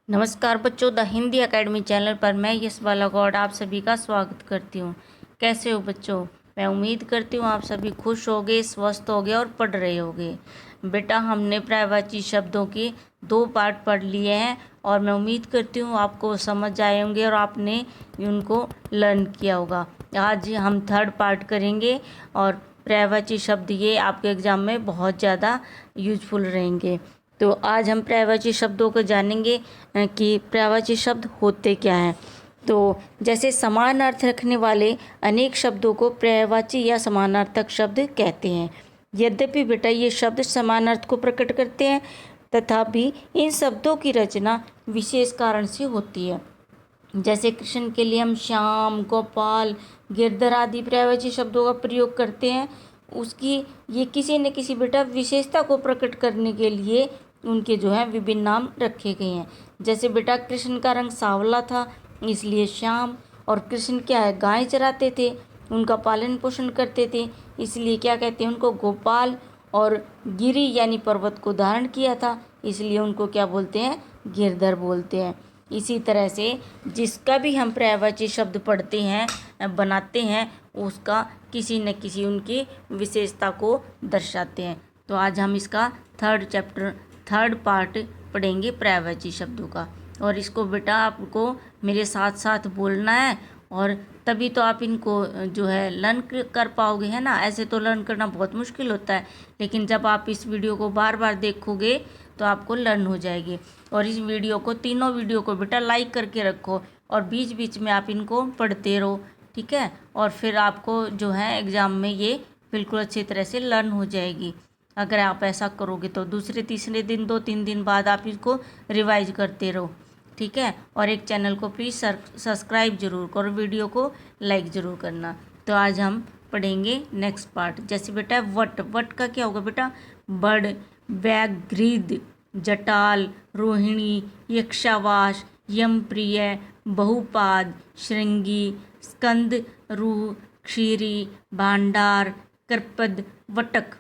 नमस्कार बच्चों, the Hindi academy channel पर मैं यशबाला गौड़ आप सभी का स्वागत करती हूँ। कैसे हो बच्चों? मैं उम्मीद करती हूँ आप सभी खुश होगे, स्वस्थ होगे और पढ़ रहे होगे। बेटा, हमने पर्यायवाची शब्दों के 2 पार्ट पढ़ लिए हैं और मैं उम्मीद करती हूँ आपको समझ आए होंगे और आपने उनको लर्न किया होगा। आज हम 3rd पार्ट करेंगे और पर्यायवाची शब्द ये आपके एग्ज़ाम में बहुत ज़्यादा यूजफुल रहेंगे। तो आज हम पर्यायवाची शब्दों को जानेंगे कि पर्यायवाची शब्द होते क्या हैं। तो जैसे समान अर्थ रखने वाले अनेक शब्दों को पर्यायवाची या समानार्थक शब्द कहते हैं। यद्यपि बेटा ये शब्द समान अर्थ को प्रकट करते हैं, तथापि इन शब्दों की रचना विशेष कारण से होती है। जैसे कृष्ण के लिए हम श्याम, गोपाल, गिरधर आदि पर्यायवाची शब्दों का प्रयोग करते हैं। उसकी ये किसी न किसी बेटा विशेषता को प्रकट करने के लिए उनके जो है विभिन्न नाम रखे गए हैं। जैसे बेटा कृष्ण का रंग सांवला था इसलिए श्याम, और कृष्ण क्या है, गाय चराते थे, उनका पालन पोषण करते थे, इसलिए क्या कहते हैं उनको गोपाल। और गिरी यानी पर्वत को धारण किया था इसलिए उनको क्या बोलते हैं, गिरधर बोलते हैं। इसी तरह से जिसका भी हम पर्यायवाची शब्द पढ़ते हैं, बनाते हैं, उसका किसी न किसी उनकी विशेषता को दर्शाते हैं। तो आज हम इसका 3rd पार्ट पढ़ेंगे पर्यायवाची शब्दों का। और इसको बेटा आपको मेरे साथ साथ बोलना है और तभी तो आप इनको जो है लर्न कर पाओगे, है ना। ऐसे तो लर्न करना बहुत मुश्किल होता है, लेकिन जब आप इस वीडियो को बार बार देखोगे तो आपको लर्न हो जाएगी। और इस वीडियो को, तीनों वीडियो को बेटा लाइक करके रखो और बीच बीच में आप इनको पढ़ते रहो, ठीक है। और फिर आपको जो है एग्ज़ाम में ये बिल्कुल अच्छी तरह से लर्न हो जाएगी। अगर आप ऐसा करोगे तो दूसरे तीसरे दिन, 2-3 दिन बाद आप इसको रिवाइज करते रहो, ठीक है। और एक चैनल को प्लीज़ सब्सक्राइब जरूर करो, वीडियो को लाइक ज़रूर करना। तो आज हम पढ़ेंगे नेक्स्ट पार्ट। जैसे बेटा वट, वट का क्या होगा बेटा, बड़, व्याघ्रिद, जटाल, रोहिणी, यक्षावास, यमप्रिय, बहुपाद, श्रृंगी, स्कंद, रूह, क्षीरी, भांडार, कृपद, वटक,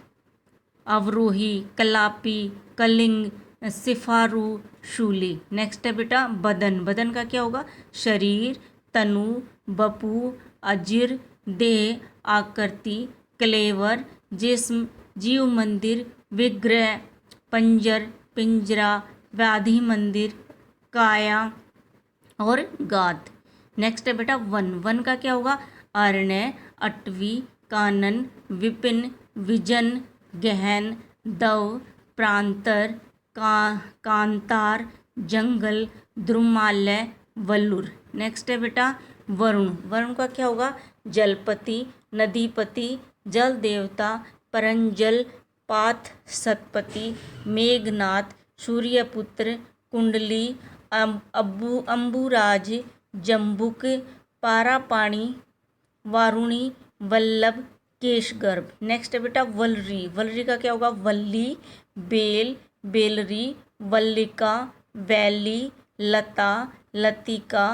अवरोही, कलापी, कलिंग, सिफारू, शूली। नेक्स्ट है बेटा बदन, बदन का क्या होगा, शरीर, तनु, बपू, अजिर, देह, आकृति, क्लेवर, जिस्म, जीव मंदिर, विग्रह, पंजर, पिंजरा, व्याधि मंदिर, काया और गात। नेक्स्ट है बेटा वन, वन का क्या होगा, अरण्य, अटवी, कानन, विपिन, विजन, गहन, दव, प्रांतर, कांतार, जंगल, द्रुमालय, वल्लुर। नेक्स्ट है बेटा वरुण, वरुण का क्या होगा, जलपति, नदीपति, जल देवता, परंजल, पाथ, सतपति, मेघनाथ, सूर्यपुत्र, कुंडली, अंबुराज, जम्बुक, पारापाणी, वारुणी, वल्लभ, केशगर्भ। नेक्स्ट है बेटा वलरी, वलरी का क्या होगा, वल्ली, बेल, बेलरी, वल्लिका, वैली, लता, लतिका,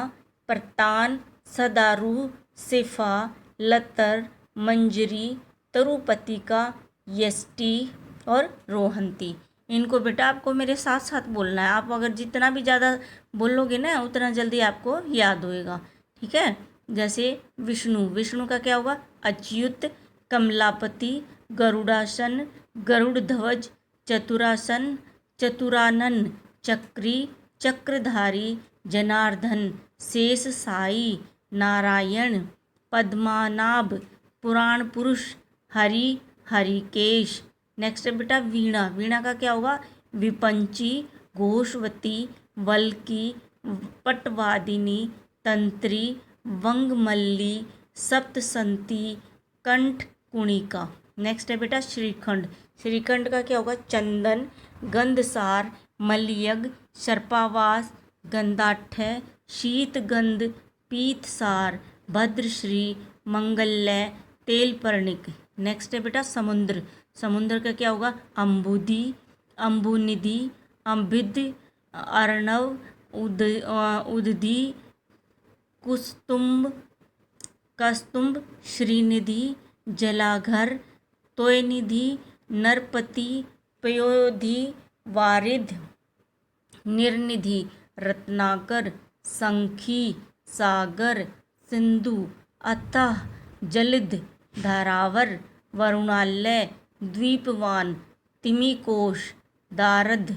प्रतान, सदारू, सिफा, लतर, मंजरी, तरुपतिका, यष्टि और रोहंती। इनको बेटा आपको मेरे साथ साथ बोलना है। आप अगर जितना भी ज़्यादा बोलोगे ना उतना जल्दी आपको याद होएगा, ठीक है। जैसे विष्णु, विष्णु का क्या होगा, अच्युत, कमलापति, गरुड़ासन, गरुड़ ध्वज, चतुरासन, चतुरानन, चक्री, चक्रधारी, जनार्दन, शेष साई, नारायण, पद्मनाभ, पुराण पुरुष, हरि, हरिकेश। नेक्स्ट है बेटा वीणा, वीणा का क्या होगा, विपंची, घोषवती, वल्की, पटवादिनी, तंत्री, वंगमल्ली, सप्तसंती, कंठ कुणिका। नेक्स्ट है बेटा श्रीखंड, श्रीखंड का क्या होगा, चंदन, गंधसार, मलयग, सर्पावास, गंधाठ्य, शीतगंध, पीतसार, भद्रश्री, मंगल्य, तेलपर्णिक। नेक्स्ट है बेटा समुद्र, समुद्र का क्या होगा, अम्बुदी, अम्बुनिधि, अम्बिद, अर्णव, उदधी, कुस्तुम्भ, कस्तुम्भ, श्रीनिधि, जलाघर, तोयनिधि, नरपति, पयोधि, वारिध, निर्निधि, रत्नाकर, संखी, सागर, सिंधु, अथाह, जलद, धारावर, वरुणालय, द्वीपवान, तिमिकोश, दारद,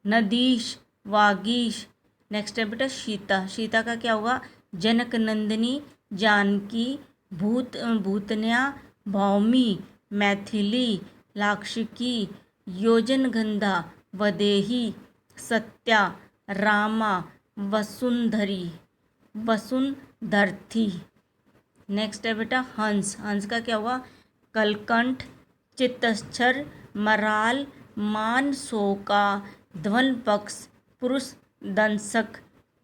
नदीश, वागीश। नेक्स्ट है बेटा सीता। सीता का क्या होगा? जनक नंदिनी, जानकी, भूतन्या, भौमी, मैथिली, लाक्षिकी, योजनगंधा, वदेही, सत्या, रामा, वसुंधरी, वसुंधरथी। नेक्स्ट है बेटा हंस। हंस का क्या हुआ? कलकंठ, चित्तच्छर, मराल, मानसोका, ध्वनपक्ष, पुरुष दंशक,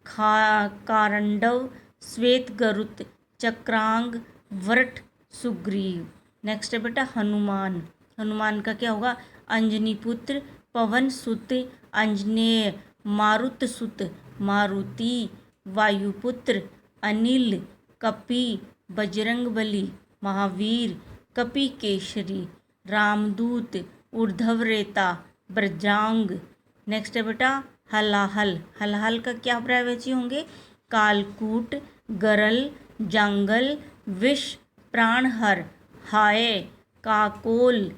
कारंडव, श्वेत गरुत, चक्रांग, वरट, सुग्रीव। नेक्स्ट है बेटा हनुमान। हनुमान का क्या होगा? अंजनी पुत्र, पवन सुत, अंजनेय, मारुत सुत, मारुति, वायुपुत्र, अनिल, कपि, बजरंगबली, महावीर, कपि केशरी, रामदूत, उर्ध्वरेता, ब्रजांग। नेक्स्ट है बेटा हलाहल। हलाहल का क्या पर्यायवाची होंगे? कालकूट, गरल, जंगल, विष, प्राणहर, हाय, काकोल,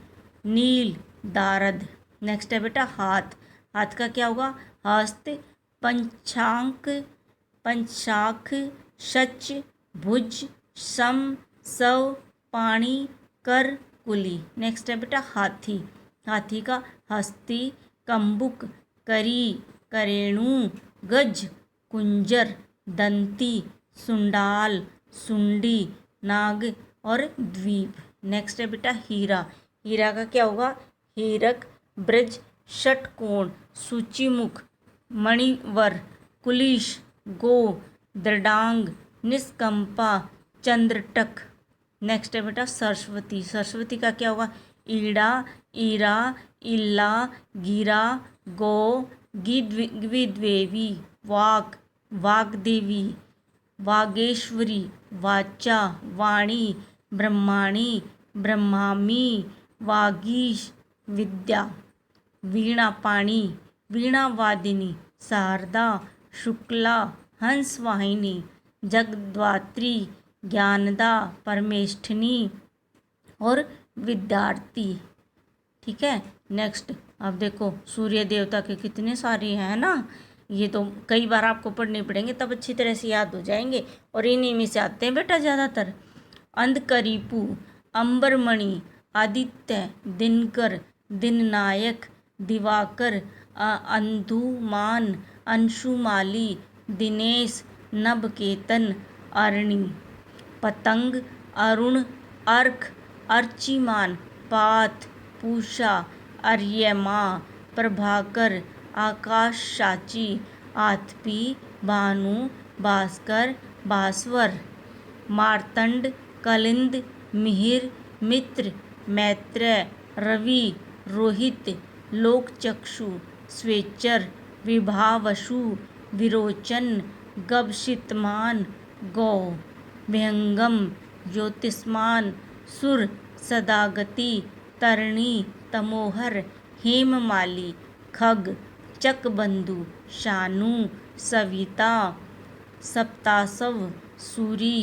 नील, दारद। नेक्स्ट है बेटा हाथ। हाथ का क्या होगा? हस्त, पंचांक, पंचाख, शच, भुज, सम, सव, पाणी, कर, कुली। नेक्स्ट है बेटा हाथी। हाथी का हस्ती, कंबुक, करी, करेणु, गज, कुंजर, दंती, सुंडाल, सुंडी, नाग और द्वीप। नेक्स्ट है बेटा हीरा। हीरा का क्या होगा? हीरक, ब्रज, षटकोण, सूचीमुख, मणिवर, कुलिश, गो, दृढ़ांग, निष्कंपा, चंद्रटक। नेक्स्ट है बेटा सरस्वती। सरस्वती का क्या होगा? ईड़ा, ईरा, इल्ला, गिरा, गो, गिद्विद्वेवी, वाक, वाग्देवी, वागेश्वरी, वाचा, वाणी, ब्रह्माणी, ब्रह्मामी, वागीश, विद्या, वीणापाणी, वीणावादिनी, शारदा, शुक्ला, हंसवाहिनी, जगद्धात्री, ज्ञानदा, परमेष्ठिनी और विद्यार्थी। ठीक है। नेक्स्ट अब देखो सूर्य देवता के कितने सारे हैं ना। ये तो कई बार आपको पढ़ने पड़ेंगे तब अच्छी तरह से याद हो जाएंगे और इन्हीं में से आते हैं बेटा ज़्यादातर। अंधकरीपु, अंबरमणि, आदित्य, दिनकर, दिननायक, दिवाकर, अंधुमान, अंशुमाली, दिनेश, नभकेतन, अरणी, पतंग, अरुण, अर्क, अर्चिमान, पात, पूषा, अर्यमा, प्रभाकर, आकाशाची, आतपी, भानु, भास्कर, भास्वर, मार्तंड, कलिंद, मिहिर, मित्र, मैत्रेय, रवि, रोहित, लोकचक्षु, स्वेच्चर, विभावसु, विरोचन, गभषितमान, गौ, विहंगम, ज्योतिष्मान, सुर, सदागति, तरणी, तमोहर, हेममाली, खग, चकबंधु, शानु, सविता, सप्तासव, सूरी,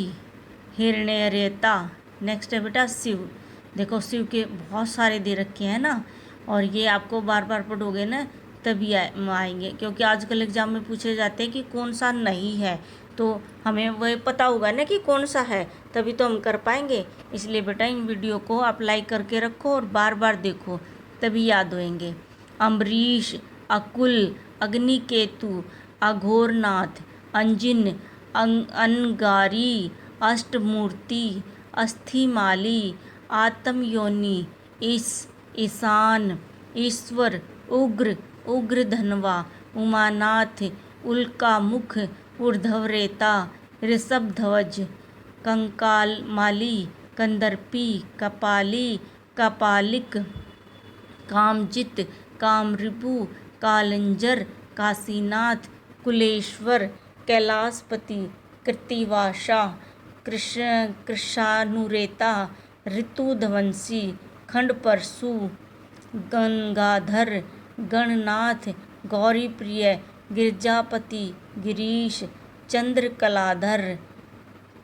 हिरण्यरेता। नेक्स्ट है बेटा शिव। देखो शिव के बहुत सारे दे रखे हैं ना और ये आपको बार बार पढ़ोगे ना तभी आएंगे क्योंकि आजकल एग्जाम में पूछे जाते हैं कि कौन सा नहीं है तो हमें वह पता होगा ना कि कौन सा है तभी तो हम कर पाएंगे। इसलिए बेटा इन वीडियो को आप लाइक करके रखो और बार बार देखो तभी याद होएंगे। अम्बरीश, अकुल, अग्निकेतु, अघोरनाथ, अंजिन, अनगारी, अष्टमूर्ति, अस्थिमाली, आत्मयोनि, ईशान, ईश्वर, उग्र, उग्रधनवा, उमानाथ, उल्कामुख, ऊर्ध्वरेता, ऋषभध्वज, कंकालमाली, कंदर्पी, कपाली, कपालिक, कामजित, कामरिपु, कालंजर, काशीनाथ, कुलेश्वर, कैलाशपति, कृत्तिवासा, कृशानुरेता, ऋतुध्वंसी, खंडपरशु, गंगाधर, गणनाथ, गौरीप्रिय, गिरजापति, गिरीश, चंद्रकलाधर,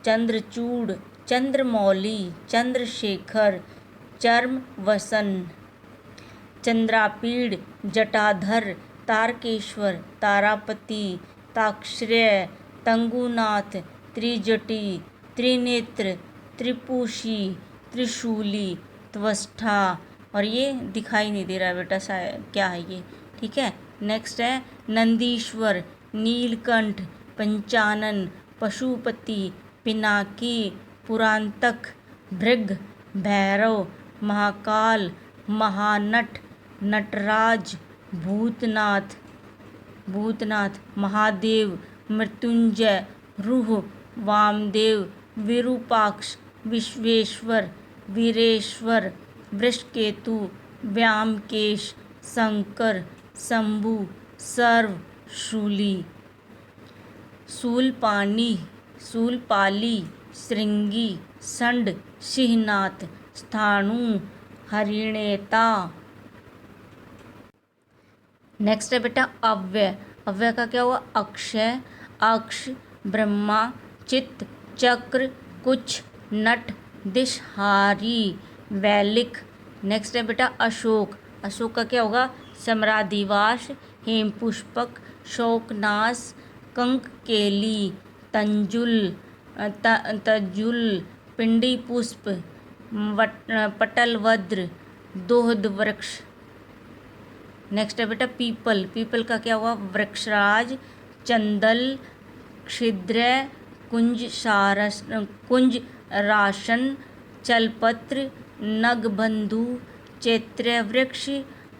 चंद्रचूड़, चंद्रमौली, चंद्रशेखर, चर्मवसन, चंद्रापीड़, जटाधर, तारकेश्वर, तारापति, ताक्षर्य, तंगुनाथ, त्रिजटी, त्रिनेत्र, त्रिपुशी, त्रिशूली, त्वष्टा। और ये दिखाई नहीं दे रहा बेटा क्या है ये, ठीक है। नेक्स्ट है नंदीश्वर, नीलकंठ, पंचानन, पशुपति, पिनाकी, पुरांतक, भृग, भैरव, महाकाल, महानट, नटराज, भूतनाथ, महादेव, मृत्युंजय, रूह, वामदेव, विरूपाक्ष, विश्वेश्वर, वीरेश्वर, वृषकेतु, व्यामकेश, शंकर, शंभु, सर्व, शूली, शूलपाणी, शूलपाली, श्रृंगी, षंड, सिंहनाथ, स्थाणु, हरिणेता। नेक्स्ट है बेटा अव्यय। अव्यय का क्या हुआ? अक्षय, अक्ष, ब्रह्मा, चित्त, चक्र, कुछ, नट, दिशहारी, वैलिक। नेक्स्ट है बेटा अशोक। अशोक का क्या होगा? सम्रादिवास, हेमपुष्पक, शोकनाश, कंककेली, तंजुल, तजुल, पिंडी पुष्प, पटलवद्र, दोहद वृक्ष। नेक्स्ट है बेटा पीपल। पीपल का क्या हुआ? वृक्षराज, चंदल, छिद्र, कुंज राशन, चलपत्र, नगबंधु, चैत्र वृक्ष,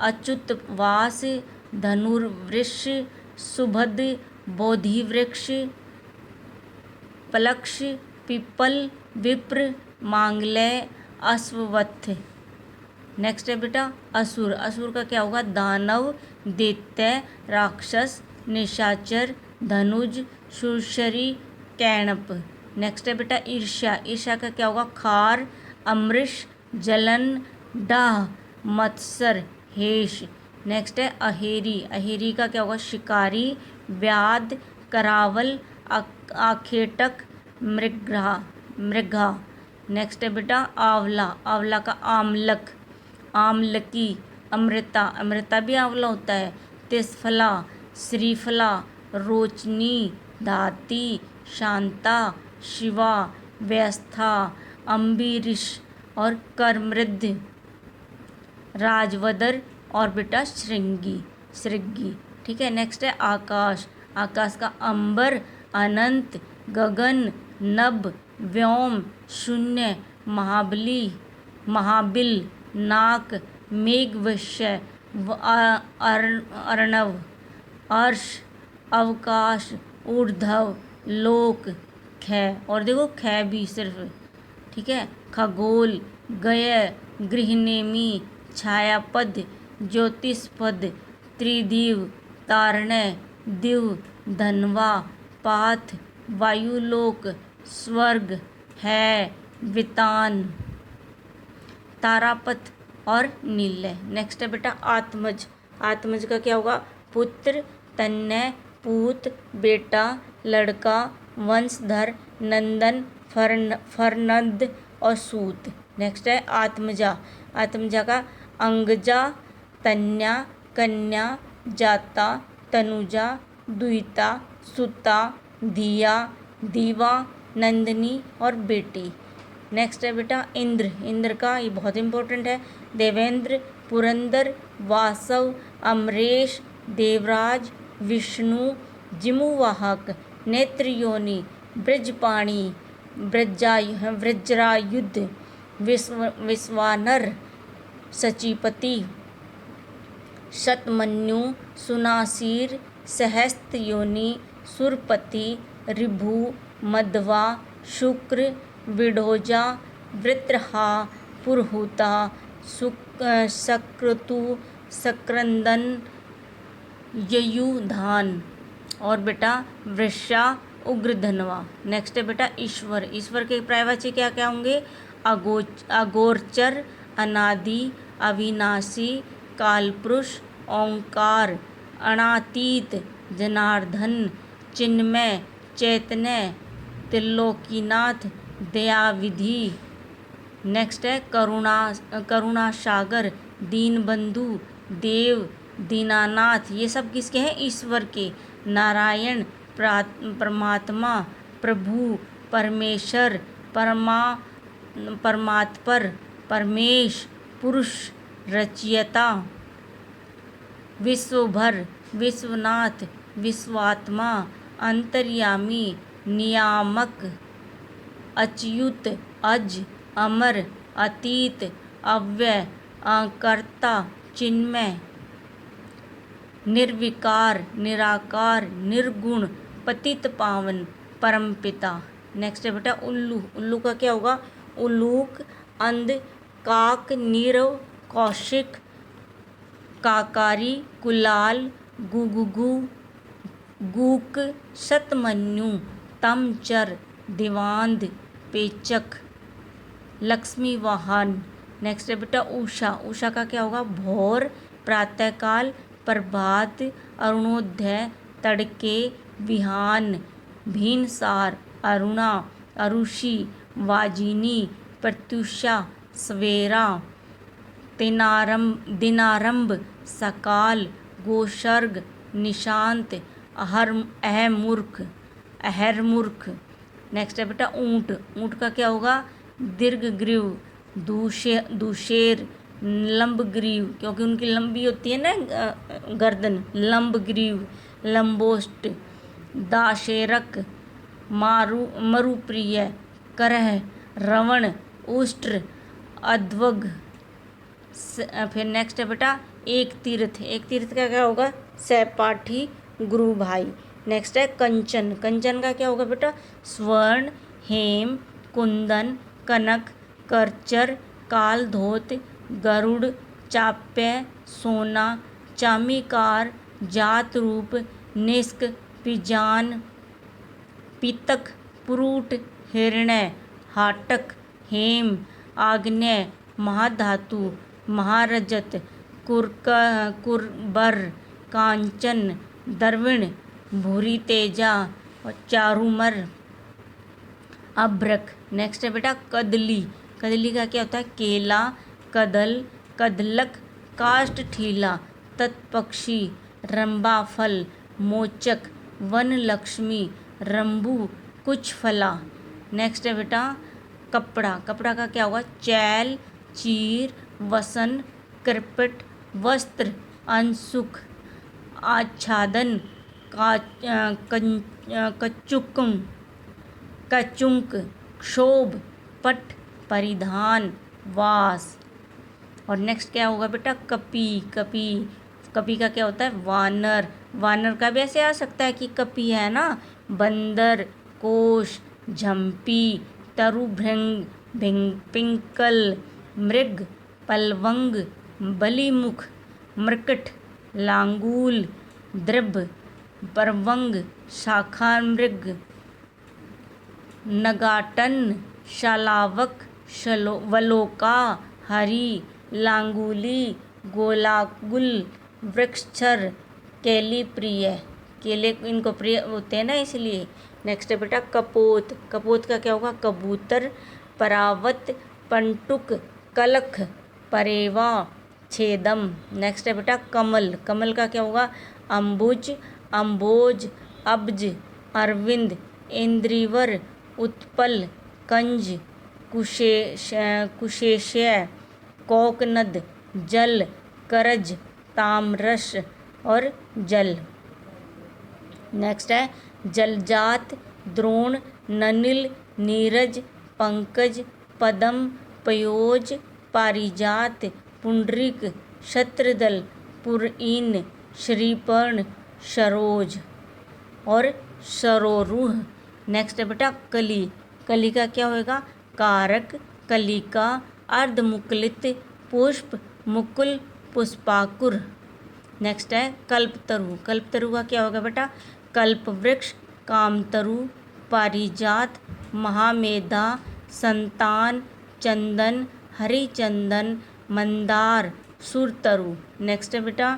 अच्युतवास, धनुर्वृक्ष, सुभद, बोधि वृक्ष, पलक्ष, पीपल, विप्र, मांगल्य, अश्वत्थ। नेक्स्ट है बेटा असुर। असुर का क्या होगा? दानव, दैत्य, राक्षस, निशाचर, धनुज, सुरसरी, कैणप। नेक्स्ट है बेटा ईर्ष्या। ईर्ष्या का क्या होगा? खार, अमृष, जलन, डाह, मत्सर, हेश। नेक्स्ट है अहेरी। अहेरी का क्या होगा? शिकारी, व्याध, करावल, आखेटक, मृगा। नेक्स्ट है बेटा आंवला। आंवला का आमलक, आमलकी, अमृता। अमृता भी आंवला होता है। तिसफला, श्रीफला, रोचनी, धाती, शांता, शिवा, व्यस्था, अम्बीरिश और करमृद, राजवदर और बेटा श्रृंगी। ठीक है। नेक्स्ट है आकाश। आकाश का अंबर, अनंत, गगन, नभ, व्योम, शून्य, महाबिल, नाक, मेघवश्य, अर्णव, अर्श, अवकाश, ऊर्ध्व, लोक, क्षय। और देखो क्षय भी सिर्फ, ठीक है। खगोल, गय, गृहनेमी, छायापद, ज्योतिषपद, त्रिदिव, तारणय, दिव, धनवा, पाथ, वायुलोक, स्वर्ग, है, वितान, तारापथ और नीलय। नेक्स्ट है बेटा आत्मज। आत्मज का क्या होगा? पुत्र, तनय, पूत, बेटा, लड़का, वंशधर, नंदन, फरनद और सूत। नेक्स्ट है आत्मजा। आत्मजा का अंगजा, तन्या, कन्या, जाता, तनुजा, द्विता, सुता, दिया, दीवा, नंदिनी और बेटी। नेक्स्ट है बेटा इंद्र। इंद्र का ये बहुत इंपॉर्टेंट है। देवेंद्र, पुरंदर, वासव, अमरेश, देवराज, विष्णु, जिमुवाहक, नेत्रयोनि, ब्रजपाणी, वज्रायुध, विश्वानर, सचीपति, शतमन्यु, सुनासीर, सहस्त्रयोनि, सुरपति, ऋभु, मध्वा, शुक्र, विडोजा, वृत्रहा, पुरहुता, सक्रतु, सक्रंदन, ययुधान और बेटा वृषा, उग्रधनवा। नेक्स्ट है बेटा ईश्वर। ईश्वर के पर्यायवाची क्या क्या होंगे? अगोचर, अनादि, अविनाशी, कालपुरुष, ओंकार, अनातीत, जनार्दन, चिन्मय, चैतन्य, त्रिलोकीनाथ, दयाविधि। नेक्स्ट है करुणा सागर, दीनबंधु, देव, दीनानाथ। ये सब किसके हैं? ईश्वर के। नारायण, परमात्मा, प्रभु, परमेश्वर, परमात्पर, परमेश, पुरुष, रचयिता, विश्वभर, विश्वनाथ, विश्वात्मा, अंतर्यामी, नियामक, अच्युत, अज, अमर, अतीत, अव्यय, कर्ता, चिन्मय, निर्विकार, निराकार, निर्गुण, पतित पावन, परमपिता। नेक्स्ट है बेटा उल्लू। उल्लू का क्या होगा? उल्लूक, अंध, काक, नीरव, कौशिक, काकारी, कुलाल, गुगुगु, गूक, शतमन्यु, तमचर, दिवांध, पेचक, लक्ष्मी वाहन। नेक्स्ट है बेटा उषा। उषा का क्या होगा? भोर, प्रातःकाल, प्रभात, अरुणोदय, तड़के, विहान, भीनसार, अरुणा, अरुषि, वाजिनी, प्रत्युषा, सवेरा, दिनारंभ, सकाल, गोसर्ग, निशांत, अहरमूर्ख। नेक्स्ट है बेटा ऊंट। ऊंट का क्या होगा? दीर्घग्रीव, दूशेर, लंबग्रीव, क्योंकि उनकी लंबी होती है ना गर्दन, लंबग्रीव, लंबोष्ट, दाशेरक, मरुप्रिय, करह, रवण, उष्ट्र, अध्वग। फिर नेक्स्ट है बेटा एक तीर्थ। एक तीर्थ का क्या होगा? सहपाठी, गुरु भाई। नेक्स्ट है कंचन। कंचन का क्या होगा बेटा? स्वर्ण, हेम, कुंदन, कनक, करचर, कालधोत, गरुड़, चाप्य, सोना, चामीकार, जात रूप, निष्क, पिजान, पीतक, पुरूट, हिरण्य, हाटक, हेम, आग्नेय, महाधातु, महारजत, कुरबर, कांचन, द्रविण, भूरी तेजा और चारूमर, अभ्रक। नेक्स्ट है बेटा कदली। कदली का क्या होता है? केला, कदल, कदलक, काष्ठ ठीला, तत्पक्षी, रंबाफल, मोचक, वन लक्ष्मी, रंबू, कुछ फला। नेक्स्ट है बेटा कपड़ा। कपड़ा का क्या होगा? चैल, चीर, वसन, कृपट, वस्त्र, अंशुक, आच्छादन, कचुंक, क्षोभ, पट, परिधान, वास। और नेक्स्ट क्या होगा बेटा? कपी। कपी का क्या होता है? वानर। वानर का भी ऐसे आ सकता है कि कपी है ना। बंदर, कोश, झम्पी, तरुभृंग, पिंकल, मृग, पलवंग, बलिमुख, मृकट, लांगूल, द्रभ, परवंग, शाखामृग, नगाटन, शालावक, वलोका, हरी, लांगुली, गोलागुल, वृक्षर, केली प्रिय। केले इनको प्रिय होते हैं ना इसलिए। नेक्स्ट है बेटा कपोत। कपोत का क्या होगा? कबूतर, परावत, पंटुक, कलख, परेवा, छेदम। नेक्स्ट है बेटा कमल। कमल का क्या होगा? अम्बुज, अम्बोज, अब्ज, अरविंद, इंद्रिवर, उत्पल, कंज, कुशेश्य, कोकनद, जल, करज, ताम्रस और जल। नेक्स्ट है जलजात, द्रोण, ननिल, नीरज, पंकज, पदम, पयोज, पारिजात, पुंडरीक, शत्रदल, पुरईन, श्रीपर्ण, सरोज और सरोरुह। नेक्स्ट है बेटा कली। कली का क्या होएगा? कारक, कलिका, अर्धमुकुलित, पुष्प, मुकुल, पुष्पाकुर। नेक्स्ट है कल्पतरु। कल्पतरु का क्या होगा बेटा? कल्पवृक्ष, कामतरु, पारिजात, महामेधा, संतान, चंदन, हरिचंदन, मंदार, सुरतरु। नेक्स्ट है बेटा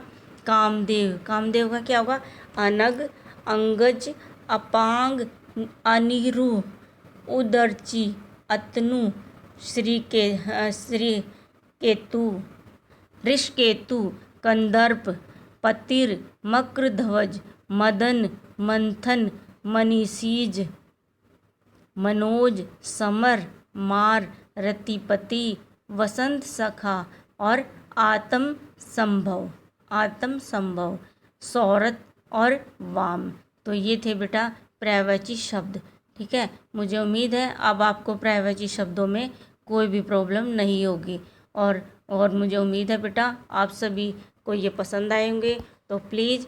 कामदेव। कामदेव का क्या होगा? अनग, अंगज, अपांग, अनिरुह, उदरची, अतनु, श्रीकेतु, ऋषकेतु, कंदर्प, पतिर, मक्रध्वज, मदन, मंथन, मनीषीज, मनोज, समर, मार, रतिपति, वसंत सखा और आत्म संभव, सौरत और वाम। तो ये थे बेटा पर्यायवाची शब्द। ठीक है, मुझे उम्मीद है अब आपको पर्यायवाची शब्दों में कोई भी प्रॉब्लम नहीं होगी और मुझे उम्मीद है बेटा आप सभी को ये पसंद आए होंगे। तो please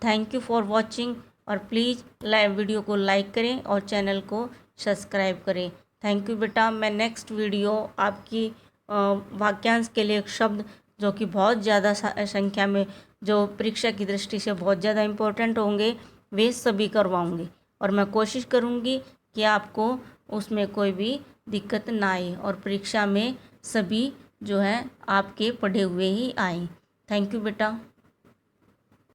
thank you for watching और प्लीज़ वीडियो को लाइक करें और चैनल को सब्सक्राइब करें। थैंक यू बेटा। मैं नेक्स्ट वीडियो आपकी वाक्यांश के लिए एक शब्द जो कि बहुत ज़्यादा संख्या में जो परीक्षा की दृष्टि से बहुत ज़्यादा इम्पोर्टेंट होंगे वे सभी करवाऊंगी और मैं कोशिश करूंगी कि आपको उसमें कोई भी दिक्कत ना आए और परीक्षा में सभी जो है आपके पढ़े हुए ही आए। थैंक यू बेटा।